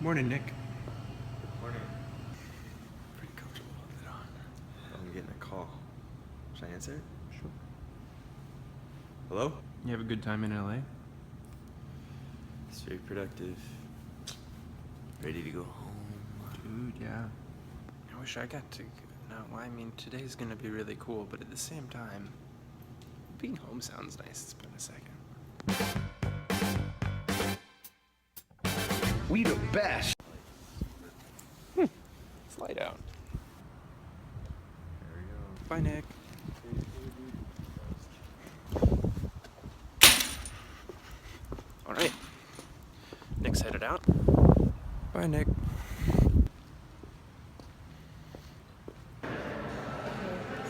Morning, Nick. Morning. Pretty comfortable with it on. I'm getting a call. Should I answer it? Sure. Hello? You have a good time in LA? It's very productive. Ready to go home. Dude, yeah. I wish I got to. No, I mean, today's gonna be really cool, but at the same time, being home sounds nice. It's been a second. We the best. It's light out. There we go. Bye, Nick. All right. Nick's headed out. Bye, Nick.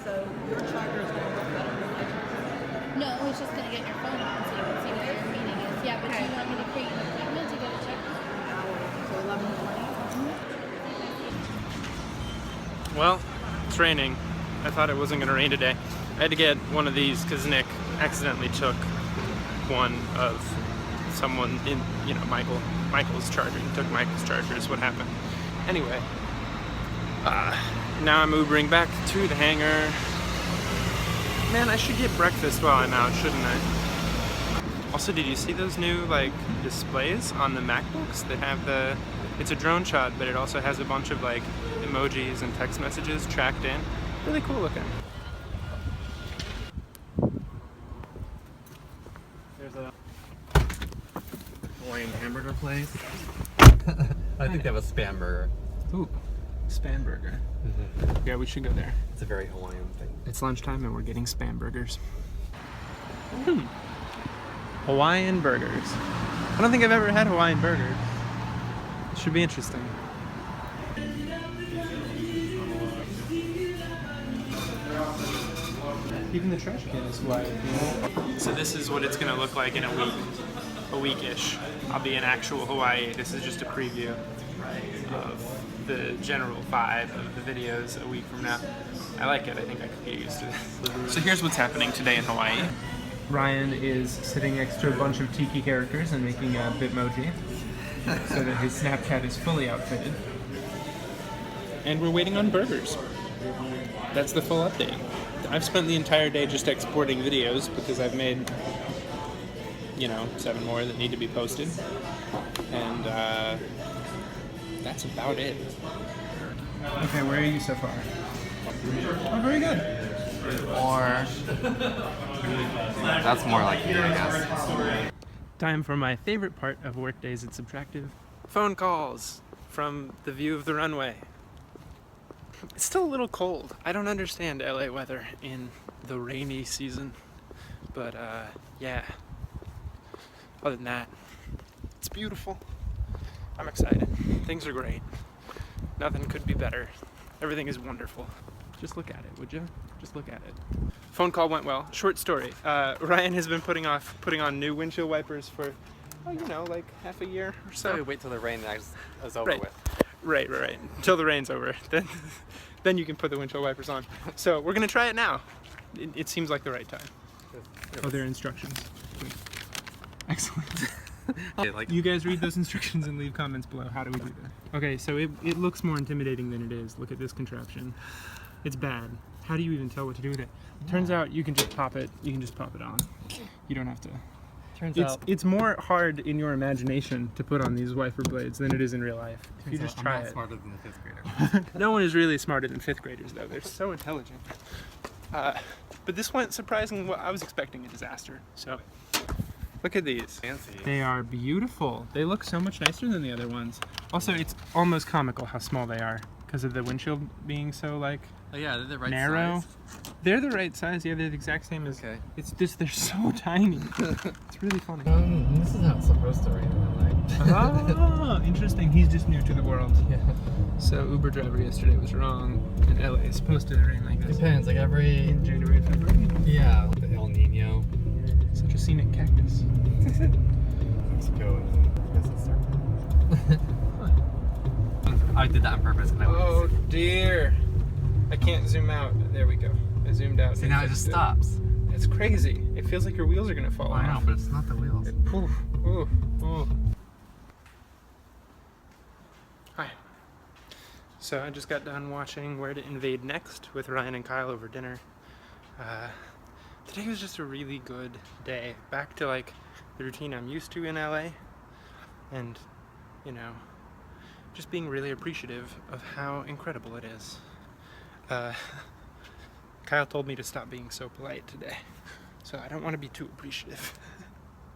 So your tracker is going to work better than my tracker? No, it's just going to get your phone on so you can see what your meeting is. Yeah, but do you want me to create an appointment to get a check? So 11:20. Well, it's raining. I thought it wasn't going to rain today. I had to get one of these because Nick accidentally took one of someone in, Michael's charger. He took Michael's charger is what happened. Anyway, now I'm Ubering back to the hangar. Man, I should get breakfast while I'm out, shouldn't I? Also, did you see those new, displays on the MacBooks that have it's a drone shot, but it also has a bunch of, emojis and text messages tracked in? Really cool looking. There's a Hawaiian hamburger place. I think they have a spam burger. Ooh, Spam Burger. Yeah, we should go there. It's a very Hawaiian thing. It's lunchtime and we're getting Spam Burgers. Hawaiian burgers. I don't think I've ever had Hawaiian burgers. It should be interesting. Even the trash can is white. So this is what it's gonna look like in a week-ish. I'll be in actual Hawaii. This is just a preview of the general vibe of the videos a week from now. I like it. I think I could get used to this. So here's what's happening today in Hawaii. Ryan is sitting next to a bunch of tiki characters and making a Bitmoji so that his Snapchat is fully outfitted. And we're waiting on burgers. That's the full update. I've spent the entire day just exporting videos because I've made, 7 more that need to be posted. And that's about it. Okay, where are you so far? Oh, very good. Or that's more like me, I guess. Time for my favorite part of Workdays at Subtractive. Phone calls from the view of the runway. It's still a little cold. I don't understand LA weather in the rainy season. But yeah. Other than that, it's beautiful. I'm excited. Things are great. Nothing could be better. Everything is wonderful. Just look at it, would you? Just look at it. Phone call went well. Short story. Ryan has been putting on new windshield wipers for, half a year or so. So wait till the rain is over Right. with. Right. Until the rain's over. Then you can put the windshield wipers on. So we're gonna try it now. It seems like the right time. Oh, there are instructions. Excellent. You guys read those instructions and leave comments below. How do we do that? Okay, so it looks more intimidating than it is. Look at this contraption. It's bad. How do you even tell what to do with it? Turns out you can just pop it. You can just pop it on. You don't have to. It's more hard in your imagination to put on these wiper blades than it is in real life. If you just try I'm not it. smarter than the 5th grader. No one is really smarter than 5th graders, though. They're so intelligent. But this went surprisingly well. I was expecting a disaster. So, look at these. Fancy. They are beautiful. They look so much nicer than the other ones. Also, it's almost comical how small they are because of the windshield being so Oh yeah, they're the right narrow. size. They're the right size. Yeah, they're the exact same as. Okay. It's just they're so tiny. It's really funny. This is how it's supposed to rain in LA. Oh, interesting. He's just new to the world. Yeah. So Uber driver yesterday was wrong, and LA is supposed to rain like this. Depends, like every... In January and February. Yeah, like the El Nino. Such a scenic cactus. Mexico, I guess it's starting. I did that on purpose. Oh dear. I can't zoom out. There we go. I zoomed out. See, now it just stops. It's crazy. It feels like your wheels are gonna fall off. I know, but it's not the wheels. Ooh, ooh, ooh. Hi. So I just got done watching Where to Invade Next with Ryan and Kyle over dinner. Today was just a really good day. Back to like the routine I'm used to in LA, and you know, just being really appreciative of how incredible it is. Kyle told me to stop being so polite today, so I don't want to be too appreciative.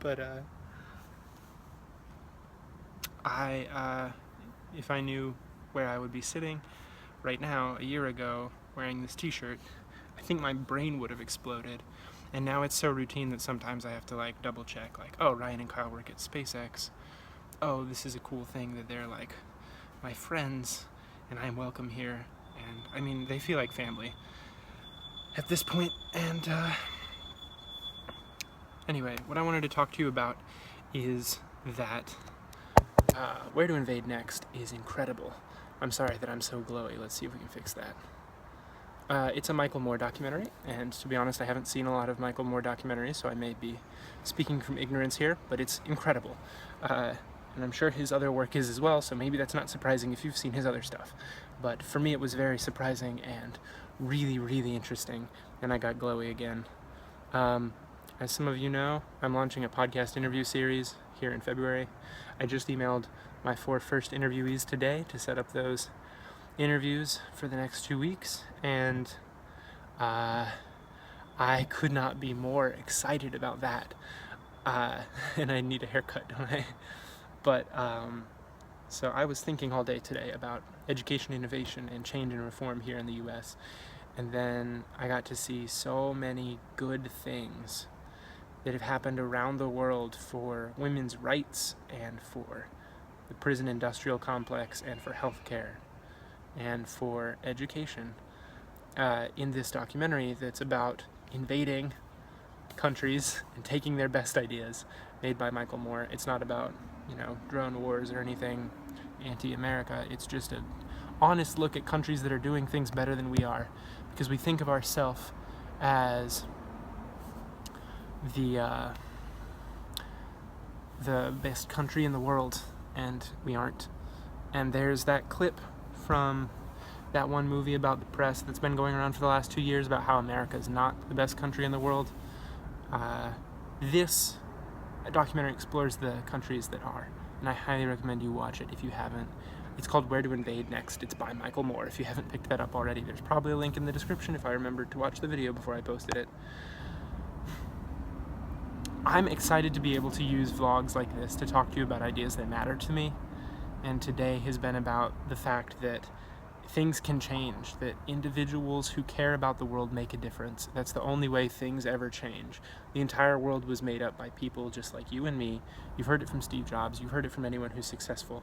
But if I knew where I would be sitting right now, a year ago, wearing this t-shirt, I think my brain would have exploded. And now it's so routine that sometimes I have to like double check, like, oh, Ryan and Kyle work at SpaceX. Oh, this is a cool thing that they're like my friends and I'm welcome here. And I mean, they feel like family at this point. And anyway, what I wanted to talk to you about is that Where to Invade Next is incredible. I'm sorry that I'm so glowy. Let's see if we can fix that. It's a Michael Moore documentary, and to be honest, I haven't seen a lot of Michael Moore documentaries, so I may be speaking from ignorance here, but it's incredible. And I'm sure his other work is as well, so maybe that's not surprising if you've seen his other stuff. But for me, it was very surprising and really, really interesting, and I got glowy again. As some of you know, I'm launching a podcast interview series here in February. I just emailed my 4 first interviewees today to set up those interviews for the next 2 weeks, and I could not be more excited about that. And I need a haircut, don't I? But so I was thinking all day today about education, innovation, and change and reform here in the US, and then I got to see so many good things that have happened around the world for women's rights and for the prison industrial complex and for healthcare and for education in this documentary that's about invading countries and taking their best ideas, made by Michael Moore. It's not about, you know, drone wars or anything anti-America. It's just an honest look at countries that are doing things better than we are, because we think of ourselves as the best country in the world, and we aren't. And there's that clip from that one movie about the press that's been going around for the last 2 years about how America is not the best country in the world. This documentary explores the countries that are, and I highly recommend you watch it if you haven't. It's called Where to Invade Next. It's by Michael Moore. If you haven't picked that up already, there's probably a link in the description if I remembered to watch the video before I posted it. I'm excited to be able to use vlogs like this to talk to you about ideas that matter to me, and today has been about the fact that things can change, that individuals who care about the world make a difference. That's the only way things ever change. The entire world was made up by people just like you and me. You've heard it from Steve Jobs, you've heard it from anyone who's successful.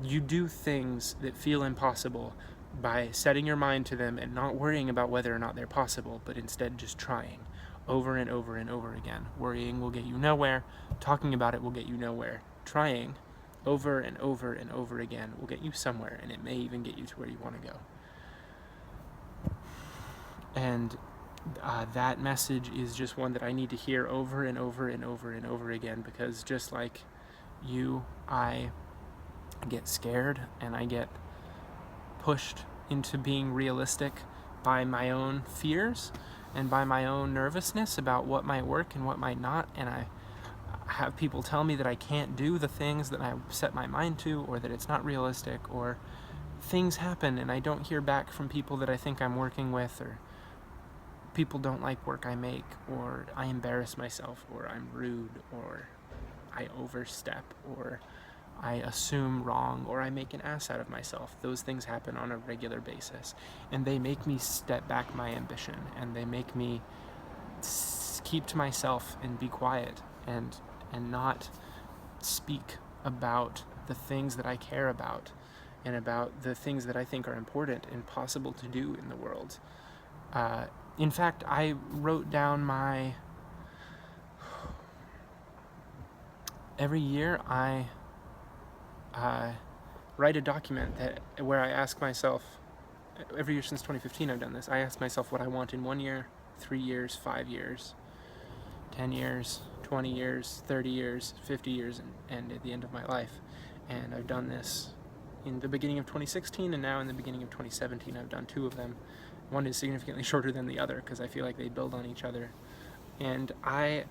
You do things that feel impossible by setting your mind to them and not worrying about whether or not they're possible, but instead just trying over and over and over again. Worrying will get you nowhere. Talking about it will get you nowhere. Trying over and over and over again will get you somewhere, and it may even get you to where you want to go. And that message is just one that I need to hear over and over and over and over again, because just like you, I get scared and I get pushed into being realistic by my own fears and by my own nervousness about what might work and what might not, and I have people tell me that I can't do the things that I set my mind to, or that it's not realistic, or things happen and I don't hear back from people that I think I'm working with, or people don't like work I make, or I embarrass myself, or I'm rude, or I overstep, or I assume wrong, or I make an ass out of myself. Those things happen on a regular basis, and they make me step back my ambition, and they make me keep to myself and be quiet and not speak about the things that I care about and about the things that I think are important and possible to do in the world. In fact, I wrote down every year I write a document where I ask myself, every year since 2015 I've done this, I ask myself what I want in 1 year, 3 years, 5 years, 10 years, 20 years, 30 years, 50 years, and at the end of my life. And I've done this in the beginning of 2016 and now in the beginning of 2017. I've done 2 of them. One is significantly shorter than the other because I feel like they build on each other. And I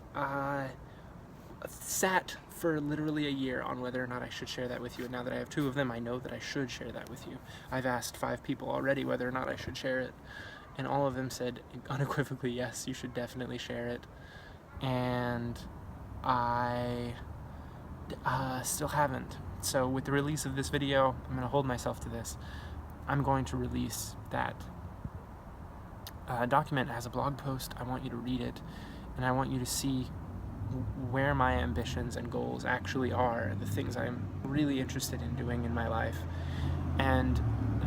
sat for literally a year on whether or not I should share that with you, and now that I have 2 of them, I know that I should share that with you. I've asked 5 people already whether or not I should share it, and all of them said unequivocally, yes, you should definitely share it. And I still haven't. So with the release of this video, I'm going to hold myself to this. I'm going to release that document as a blog post. I want you to read it, and I want you to see where my ambitions and goals actually are, the things I'm really interested in doing in my life. And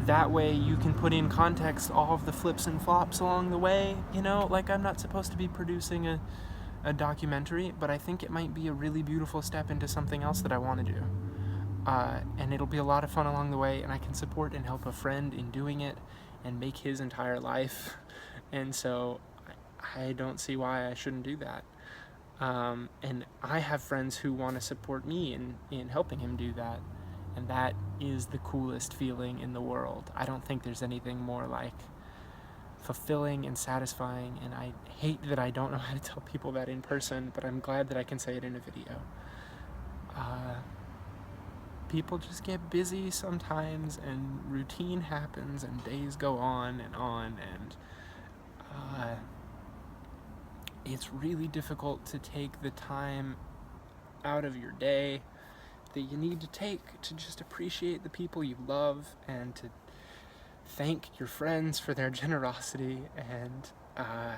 that way you can put in context all of the flips and flops along the way. You know, like, I'm not supposed to be producing a documentary, but I think it might be a really beautiful step into something else that I want to do. And it'll be a lot of fun along the way, and I can support and help a friend in doing it and make his entire life. And so I don't see why I shouldn't do that. And I have friends who want to support me in helping him do that. And that is the coolest feeling in the world. I don't think there's anything more like fulfilling and satisfying, and I hate that I don't know how to tell people that in person, but I'm glad that I can say it in a video. People just get busy sometimes, and routine happens, and days go on, and it's really difficult to take the time out of your day that you need to take to just appreciate the people you love and to thank your friends for their generosity. And I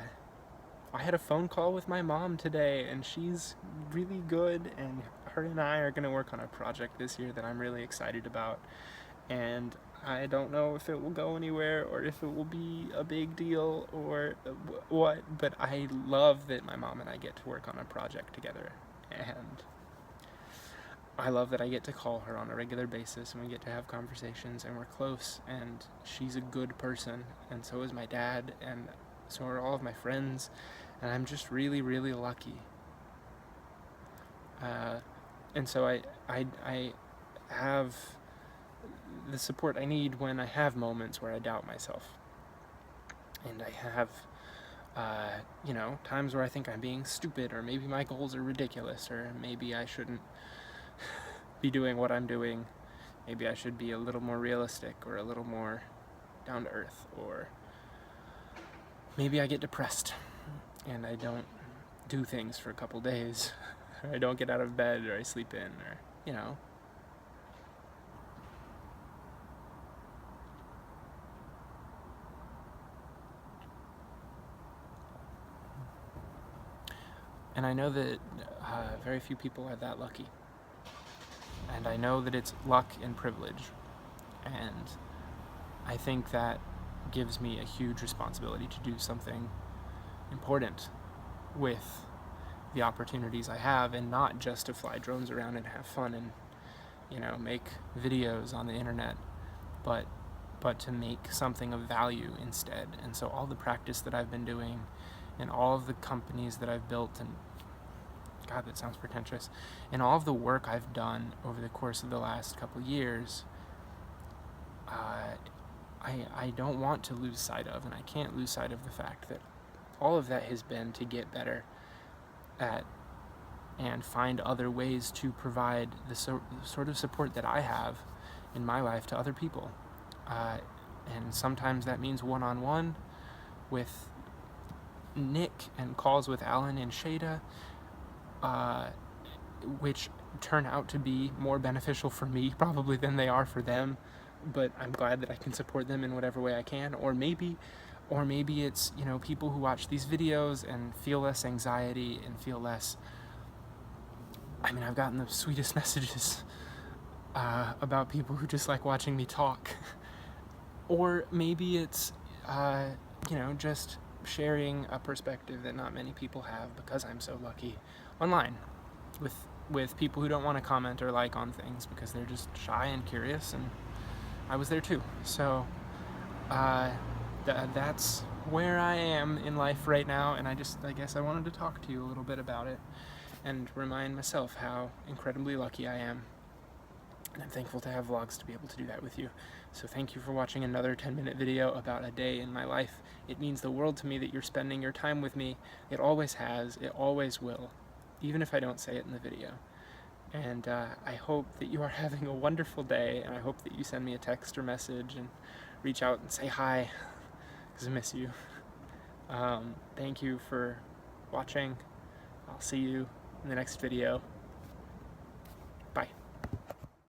had a phone call with my mom today, and she's really good, and her and I are going to work on a project this year that I'm really excited about. And I don't know if it will go anywhere or if it will be a big deal or what, but I love that my mom and I get to work on a project together. And I love that I get to call her on a regular basis, and we get to have conversations, and we're close, and she's a good person, and so is my dad, and so are all of my friends, and I'm just really, really lucky. And so I have the support I need when I have moments where I doubt myself. And I have, times where I think I'm being stupid, or maybe my goals are ridiculous, or maybe I shouldn't be doing what I'm doing. Maybe I should be a little more realistic, or a little more down to earth, or maybe I get depressed and I don't do things for a couple days, or I don't get out of bed, or I sleep in, or, And I know that very few people are that lucky. And I know that it's luck and privilege. And I think that gives me a huge responsibility to do something important with the opportunities I have, and not just to fly drones around and have fun and, make videos on the internet, but to make something of value instead. And so all the practice that I've been doing, and all of the companies that I've built, and God, that sounds pretentious, and all of the work I've done over the course of the last couple years, I don't want to lose sight of, and I can't lose sight of the fact that all of that has been to get better at and find other ways to provide the sort of support that I have in my life to other people. And sometimes that means one-on-one with Nick, and calls with Alan and Shada, which turn out to be more beneficial for me probably than they are for them, but I'm glad that I can support them in whatever way I can. Or maybe it's, people who watch these videos and feel less anxiety and feel less, I've gotten the sweetest messages about people who just like watching me talk. Or maybe it's, just sharing a perspective that not many people have, because I'm so lucky, online with people who don't want to comment or like on things because they're just shy and curious, and I was there too. So that's where I am in life right now, and I guess I wanted to talk to you a little bit about it and remind myself how incredibly lucky I am. And I'm thankful to have vlogs to be able to do that with you. So thank you for watching another 10-minute video about a day in my life. It means the world to me that you're spending your time with me. It always has, it always will, even if I don't say it in the video. And I hope that you are having a wonderful day, and I hope that you send me a text or message and reach out and say hi, because I miss you. Thank you for watching. I'll see you in the next video.